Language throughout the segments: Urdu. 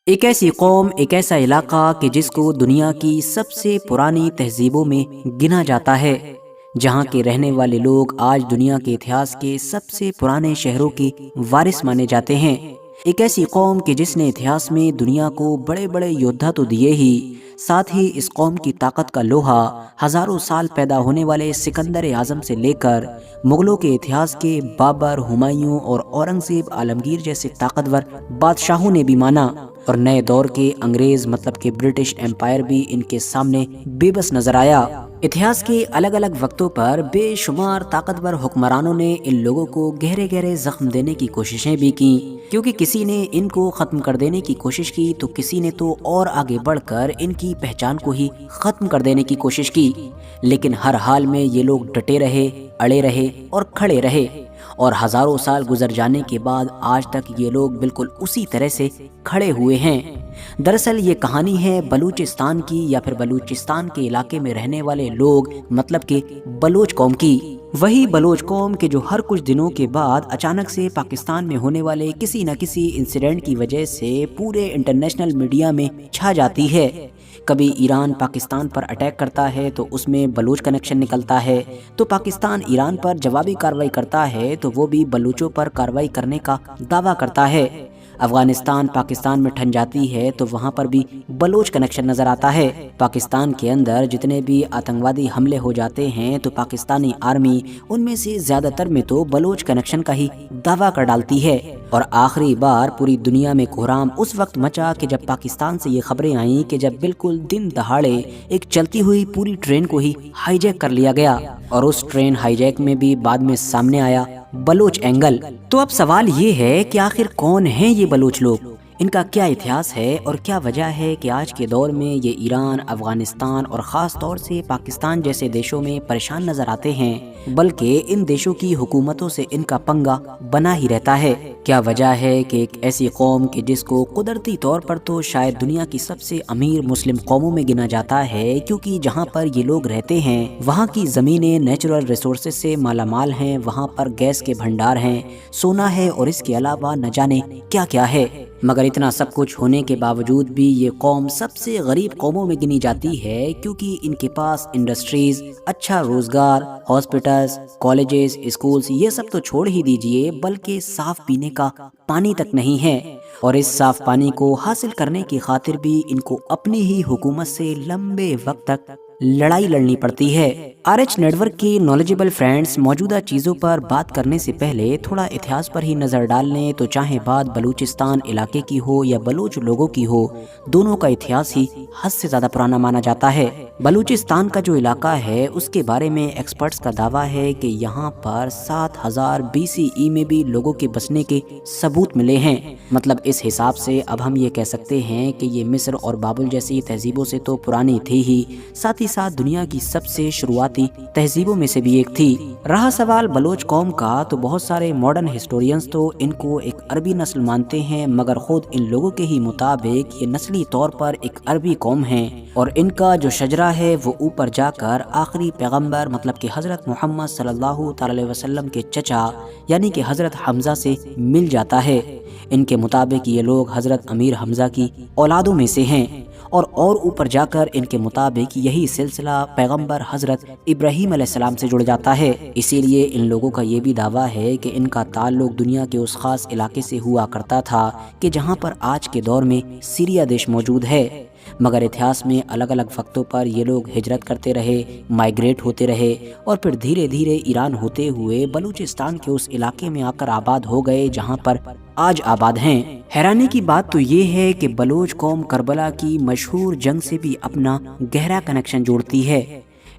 ایک ایسی قوم، ایک ایسا علاقہ کہ جس کو دنیا کی سب سے پرانی تہذیبوں میں گنا جاتا ہے، جہاں کے رہنے والے لوگ آج دنیا کے اتہاس کے سب سے پرانے شہروں کے وارث مانے جاتے ہیں۔ ایک ایسی قوم کہ جس نے اتہاس میں دنیا کو بڑے بڑے یودھا تو دیے ہی، ساتھ ہی اس قوم کی طاقت کا لوہا ہزاروں سال پیدا ہونے والے سکندر اعظم سے لے کر مغلوں کے اتہاس کے بابر، ہمایوں اور اورنگزیب عالمگیر جیسے طاقتور بادشاہوں نے بھی مانا، اور نئے دور کے انگریز مطلب کہ برٹش امپائر بھی ان کے سامنے بے بس نظر آیا۔ اتہاس کے الگ الگ وقتوں پر بے شمار طاقتور حکمرانوں نے ان لوگوں کو گہرے گہرے زخم دینے کی کوششیں بھی کی، کیونکہ کسی نے ان کو ختم کر دینے کی کوشش کی تو کسی نے تو اور آگے بڑھ کر ان کی پہچان کو ہی ختم کر دینے کی کوشش کی، لیکن ہر حال میں یہ لوگ ڈٹے رہے، اڑے رہے اور کھڑے رہے، اور ہزاروں سال گزر جانے کے بعد آج تک یہ لوگ بالکل اسی طرح سے کھڑے ہوئے ہیں۔ دراصل یہ کہانی ہے بلوچستان کی، یا پھر بلوچستان کے علاقے میں رہنے والے لوگ مطلب کہ بلوچ قوم کی۔ وہی بلوچ قوم کہ جو ہر کچھ دنوں کے بعد اچانک سے پاکستان میں ہونے والے کسی نہ کسی انسیڈنٹ کی وجہ سے پورے انٹرنیشنل میڈیا میں چھا جاتی ہے۔ کبھی ایران پاکستان پر اٹیک کرتا ہے تو اس میں بلوچ کنیکشن نکلتا ہے، تو پاکستان ایران پر جوابی کارروائی کرتا ہے تو وہ بھی بلوچوں پر کارروائی کرنے کا دعویٰ کرتا ہے۔ افغانستان پاکستان میں ٹھن جاتی ہے تو وہاں پر بھی بلوچ کنیکشن نظر آتا ہے۔ پاکستان کے اندر جتنے بھی آتنکوادی حملے ہو جاتے ہیں تو پاکستانی آرمی ان میں سے زیادہ تر میں تو بلوچ کنیکشن کا ہی دعویٰ کر ڈالتی ہے۔ اور آخری بار پوری دنیا میں کوہرام اس وقت مچا کہ جب پاکستان سے یہ خبریں آئیں کہ جب بالکل دن دہاڑے ایک چلتی ہوئی پوری ٹرین کو ہی ہائی جیک کر لیا گیا، اور اس ٹرین ہائی جیک میں بھی بعد میں سامنے آیا بلوچ اینگل۔ تو اب سوال یہ ہے کہ آخر کون ہیں یہ بلوچ لوگ، ان کا کیا اتہاس ہے اور کیا وجہ ہے کہ آج کے دور میں یہ ایران، افغانستان اور خاص طور سے پاکستان جیسے دیشوں میں پریشان نظر آتے ہیں، بلکہ ان دیشوں کی حکومتوں سے ان کا پنگا بنا ہی رہتا ہے۔ کیا وجہ ہے کہ ایک ایسی قوم کہ جس کو قدرتی طور پر تو شاید دنیا کی سب سے امیر مسلم قوموں میں گنا جاتا ہے، کیونکہ جہاں پر یہ لوگ رہتے ہیں وہاں کی زمینیں نیچرل ریسورسز سے مالا مال ہیں، وہاں پر گیس کے بھنڈار ہیں، سونا ہے اور اس کے علاوہ نہ جانے کیا کیا ہے، مگر اتنا سب کچھ ہونے کے باوجود بھی یہ قوم سب سے غریب قوموں میں گنی جاتی ہے، کیونکہ ان کے پاس انڈسٹریز، اچھا روزگار، ہاسپٹلز، کالجز، اسکولز یہ سب تو چھوڑ ہی دیجئے بلکہ صاف پینے کا پانی تک نہیں ہے، اور اس صاف پانی کو حاصل کرنے کی خاطر بھی ان کو اپنی ہی حکومت سے لمبے وقت تک لڑائی لڑنی پڑتی ہے۔ RH نیٹ ورک کی نالجبل فرینڈز، موجودہ چیزوں پر بات کرنے سے پہلے تھوڑا اتہاس پر ہی نظر ڈال لیں تو چاہے بات بلوچستان علاقے کی ہو یا بلوچ لوگوں کی ہو، دونوں کا اتہاس ہی حد سے زیادہ پرانا مانا جاتا ہے۔ بلوچستان کا جو علاقہ ہے اس کے بارے میں ایکسپرٹس کا دعویٰ ہے کہ یہاں پر 7000 BCE میں بھی لوگوں کے بسنے کے ثبوت ملے ہیں، مطلب اس حساب سے اب ہم یہ کہہ سکتے ہیں کہ یہ مصر اور بابل جیسی تہذیبوں سے تو پرانی تھی ہی، ساتھ ہی ساتھ دنیا کی سب سے شروعاتی تہذیبوں میں سے بھی ایک تھی۔ رہا سوال بلوچ قوم کا، تو بہت سارے ماڈرن ہسٹورینز تو ان کو ایک عربی نسل مانتے ہیں، مگر خود ان لوگوں کے ہی مطابق یہ نسلی طور پر ایک عربی قوم ہے، اور ان کا جو شجرہ ہے وہ اوپر جا کر آخری پیغمبر مطلب کہ حضرت محمد صلی اللہ تعالی وسلم کے چچا یعنی کہ حضرت حمزہ سے مل جاتا ہے۔ ان کے مطابق یہ لوگ حضرت امیر حمزہ کی اولادوں میں سے ہیں، اور اوپر جا کر ان کے مطابق یہی سلسلہ پیغمبر حضرت ابراہیم علیہ السلام سے جڑ جاتا ہے۔ اسی لیے ان لوگوں کا یہ بھی دعویٰ ہے کہ ان کا تعلق دنیا کے اس خاص علاقے سے ہوا کرتا تھا کہ جہاں پر آج کے دور میں سیریا دیش موجود ہے، مگر اتہاس میں الگ الگ وقتوں پر یہ لوگ ہجرت کرتے رہے، مائیگریٹ ہوتے رہے، اور پھر دھیرے دھیرے ایران ہوتے ہوئے بلوچستان کے اس علاقے میں آ کر آباد ہو گئے جہاں پر آج آباد ہیں۔ حیرانی کی بات تو یہ ہے کہ بلوچ قوم کربلا کی مشہور جنگ سے بھی اپنا گہرا کنیکشن جوڑتی ہے۔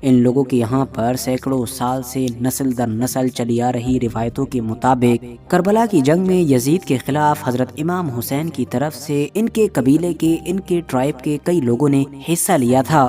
ان لوگوں کے یہاں پر سینکڑوں سال سے نسل در نسل چلی آ رہی روایتوں کے مطابق کربلا کی جنگ میں یزید کے خلاف حضرت امام حسین کی طرف سے ان کے قبیلے کے، ان کے ٹرائب کے کئی لوگوں نے حصہ لیا تھا۔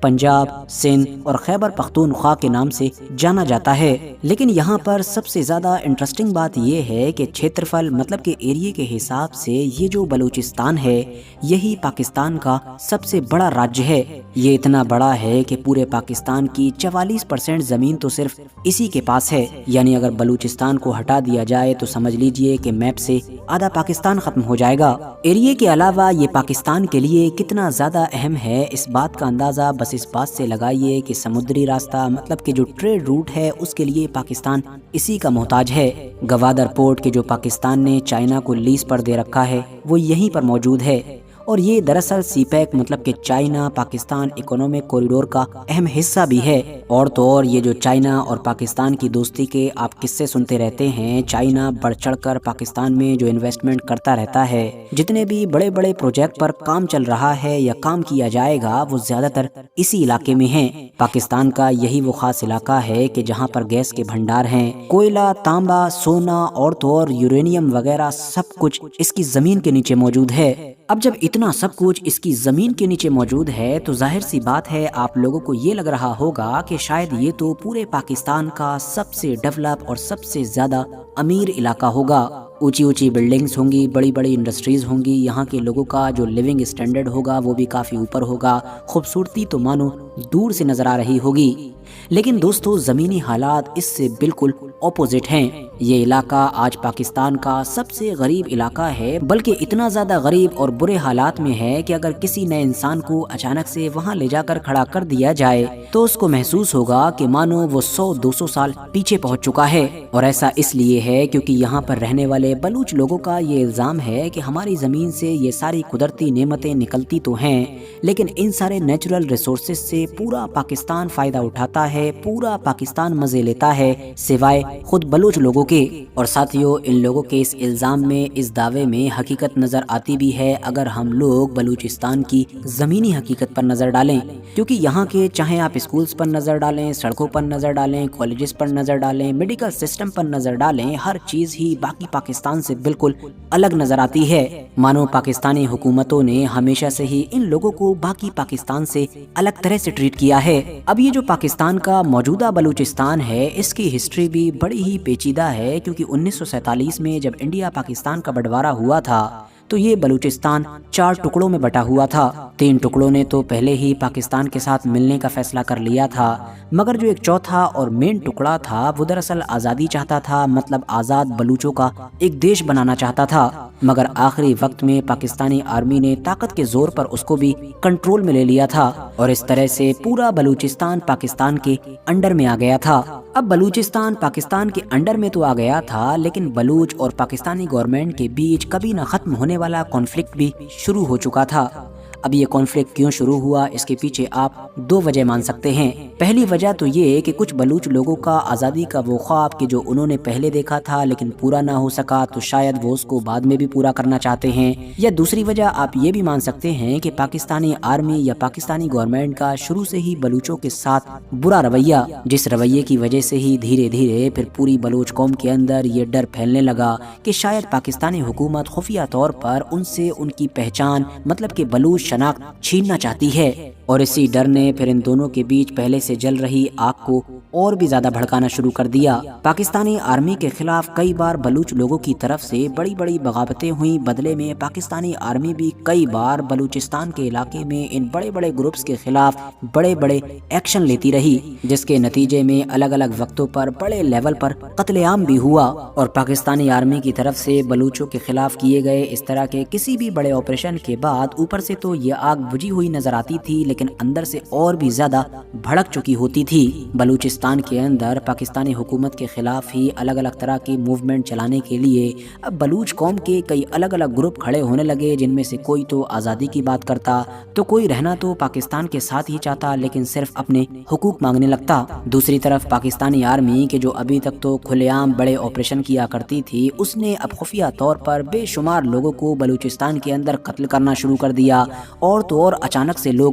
پنجاب، سندھ اور خیبر پختونخوا کے نام سے جانا جاتا ہے۔ لیکن یہاں پر سب سے زیادہ انٹرسٹنگ بات یہ ہے کہ چھیترفل مطلب کہ ایریے کے حساب سے یہ جو بلوچستان ہے یہی پاکستان کا سب سے بڑا راجیہ ہے۔ یہ اتنا بڑا ہے کہ پورے پاکستان کی 44% زمین تو صرف اسی کے پاس ہے، یعنی اگر بلوچستان کو ہٹا دیا جائے تو سمجھ لیجئے کہ میپ سے آدھا پاکستان ختم ہو جائے گا۔ ایریے کے علاوہ یہ پاکستان کے لیے کتنا زیادہ اہم ہے اس بات کا اندازہ بس اس بات سے لگائیے کہ سمندری راستہ مطلب کہ جو ٹریڈ روٹ ہے اس کے لیے پاکستان اسی کا محتاج ہے۔ گوادر پورٹ کے جو پاکستان نے چائنا کو لیز پر دے رکھا ہے وہ یہیں پر موجود ہے، اور یہ دراصل سی پیک مطلب کہ چائنا پاکستان اکنامک کوریڈور کا اہم حصہ بھی ہے۔ اور تو اور یہ جو چائنا اور پاکستان کی دوستی کے آپ قصے سنتے رہتے ہیں، چائنا بڑھ چڑھ کر پاکستان میں جو انویسٹمنٹ کرتا رہتا ہے، جتنے بھی بڑے بڑے پروجیکٹ پر کام چل رہا ہے یا کام کیا جائے گا وہ زیادہ تر اسی علاقے میں ہیں۔ پاکستان کا یہی وہ خاص علاقہ ہے کہ جہاں پر گیس کے بھنڈار ہیں، کوئلہ، تانبا، سونا اور تو اور یورینیم وغیرہ سب کچھ اس کی زمین کے نیچے موجود ہے۔ اب جب اتنا سب کچھ اس کی زمین کے نیچے موجود ہے تو ظاہر سی بات ہے آپ لوگوں کو یہ لگ رہا ہوگا کہ شاید یہ تو پورے پاکستان کا سب سے ڈیولپ اور سب سے زیادہ امیر علاقہ ہوگا۔ اونچی اونچی بلڈنگز ہوں گی، بڑی بڑی انڈسٹریز ہوں گی، یہاں کے لوگوں کا جو لیونگ اسٹینڈرڈ ہوگا وہ بھی کافی اوپر ہوگا، خوبصورتی تو مانو دور سے نظر آ رہی ہوگی۔ لیکن دوستو زمینی حالات اس سے بالکل اپوزٹ ہیں۔ یہ علاقہ آج پاکستان کا سب سے غریب علاقہ ہے، بلکہ اتنا زیادہ غریب اور برے حالات میں ہے کہ اگر کسی نئے انسان کو اچانک سے وہاں لے جا کر کھڑا کر دیا جائے تو اس کو محسوس ہوگا کہ مانو وہ 100-200 سال پیچھے پہنچ چکا ہے۔ اور ایسا اس لیے ہے کیونکہ یہاں پر رہنے والے بلوچ لوگوں کا یہ الزام ہے کہ ہماری زمین سے یہ ساری قدرتی نعمتیں نکلتی تو ہیں لیکن ان سارے نیچرل ریسورسز سے پورا پاکستان فائدہ اٹھاتا ہے، پورا پاکستان مزے لیتا ہے سوائے خود بلوچ لوگوں کے۔ اور ساتھیوں ان لوگوں کے اس الزام میں، اس دعوے میں حقیقت نظر آتی بھی ہے اگر ہم لوگ بلوچستان کی زمینی حقیقت پر نظر ڈالیں، کیونکہ یہاں کے چاہے آپ اسکولز پر نظر ڈالیں، سڑکوں پر نظر ڈالیں، کالجز پر نظر ڈالیں، میڈیکل سسٹم پر نظر ڈالیں، ہر چیز ہی باقی پاکستان سے بالکل الگ نظر آتی ہے۔ مانو پاکستانی حکومتوں نے ہمیشہ سے ہی ان لوگوں کو باقی پاکستان سے الگ طرح سے ٹریٹ کیا ہے۔ اب یہ جو پاکستان کا موجودہ بلوچستان ہے اس کی ہسٹری بھی بڑی ہی پیچیدہ ہے، کیونکہ 1947 میں جب انڈیا پاکستان کا بٹوارا ہوا تھا تو یہ بلوچستان 4 ٹکڑوں میں بٹا ہوا تھا۔ 3 ٹکڑوں نے تو پہلے ہی پاکستان کے ساتھ ملنے کا فیصلہ کر لیا تھا، مگر جو ایک چوتھا اور مین ٹکڑا تھا وہ دراصل آزادی چاہتا تھا، مطلب آزاد بلوچوں کا ایک دیش بنانا چاہتا تھا، مگر آخری وقت میں پاکستانی آرمی نے طاقت کے زور پر اس کو بھی کنٹرول میں لے لیا تھا اور اس طرح سے پورا بلوچستان پاکستان کے انڈر میں آ گیا تھا۔ اب بلوچستان پاکستان کے انڈر میں تو آ گیا تھا لیکن بلوچ اور پاکستانی گورنمنٹ کے بیچ کبھی نہ ختم ہونے والا کانفلکٹ بھی شروع ہو چکا تھا۔ اب یہ کانفلکٹ کیوں شروع ہوا اس کے پیچھے آپ 2 وجہ مان سکتے ہیں۔ پہلی وجہ تو یہ کہ کچھ بلوچ لوگوں کا آزادی کا وہ خواب کہ جو انہوں نے پہلے دیکھا تھا لیکن پورا نہ ہو سکا تو شاید وہ اس کو بعد میں بھی پورا کرنا چاہتے ہیں، یا دوسری وجہ آپ یہ بھی مان سکتے ہیں کہ پاکستانی آرمی یا پاکستانی گورنمنٹ کا شروع سے ہی بلوچوں کے ساتھ برا رویہ، جس رویے کی وجہ سے ہی دھیرے دھیرے پھر پوری بلوچ قوم کے اندر یہ ڈر پھیلنے لگا کہ شاید پاکستانی حکومت خفیہ طور پر ان سے ان کی پہچان مطلب کہ بلوچ شناخت چھیننا چاہتی ہے، اور اسی ڈر نے پھر ان دونوں کے بیچ پہلے سے جل رہی آگ کو اور بھی زیادہ بھڑکانا شروع کر دیا۔ پاکستانی آرمی کے خلاف کئی بار بلوچ لوگوں کی طرف سے بڑی بڑی بغاوتیں ہوئیں، بدلے میں پاکستانی آرمی بھی کئی بار بلوچستان کے علاقے میں ان بڑے بڑے گروپس کے خلاف بڑے بڑے ایکشن لیتی رہی، جس کے نتیجے میں الگ الگ وقتوں پر بڑے لیول پر قتل عام بھی ہوا، اور پاکستانی آرمی کی طرف سے بلوچوں کے خلاف کیے گئے اس طرح کے کسی بھی بڑے آپریشن کے بعد اوپر سے تو یہ آگ بجھی ہوئی نظر آتی تھی لیکن اندر سے اور بھی زیادہ بھڑک چکی ہوتی تھی۔ بلوچستان کے اندر پاکستانی حکومت کے خلاف ہی الگ الگ طرح کی موومنٹ چلانے کے لیے اب بلوچ قوم کے کئی الگ الگ گروپ کھڑے ہونے لگے، جن میں سے کوئی تو آزادی کی بات کرتا تو کوئی رہنا تو پاکستان کے ساتھ ہی چاہتا لیکن صرف اپنے حقوق مانگنے لگتا۔ دوسری طرف پاکستانی آرمی کے جو ابھی تک تو کھلے عام بڑے آپریشن کیا کرتی تھی، اس نے اب خفیہ طور پر بے شمار لوگوں کو بلوچستان کے اندر قتل کرنا شروع کر دیا، اور تو اور اچانک سے لوگ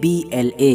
BLA,